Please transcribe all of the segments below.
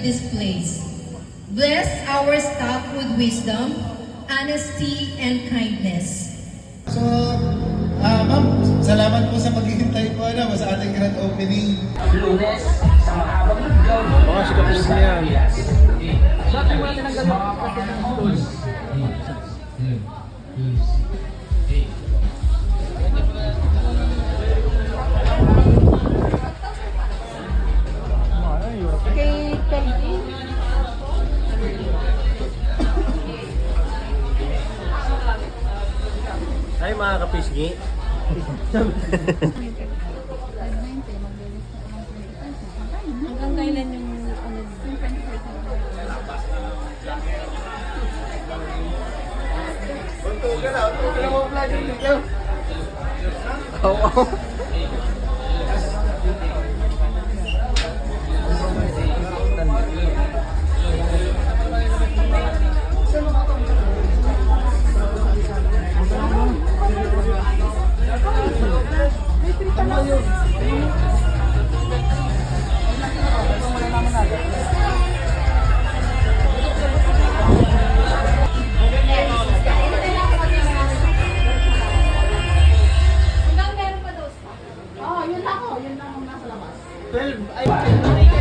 this place. Bless our staff with wisdom, honesty, and kindness. So, ma'am, salamat po sa paghihintay po sa ating grand opening. Lunes, sa mahabang lugaw. Baka si Kapis na yan. Bakit mo natin ang gawin? Kay Kelvin. Ay mga kapisgi. Hanggang kailan yung ano? Oo.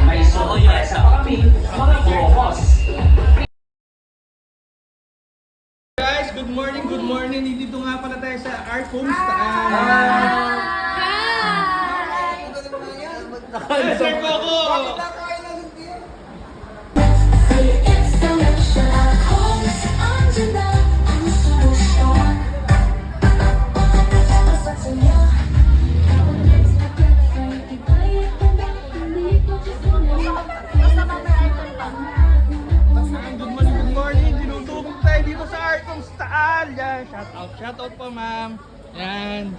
May sorpresa kami, mga promos. Guys, good morning, good morning. Dito nga pala tayo sa Art Homes. Sir Coco! Good morning. Dinutubog tayo dito sa Art Homes Taal. Yan, shout out po ma'am. Yan.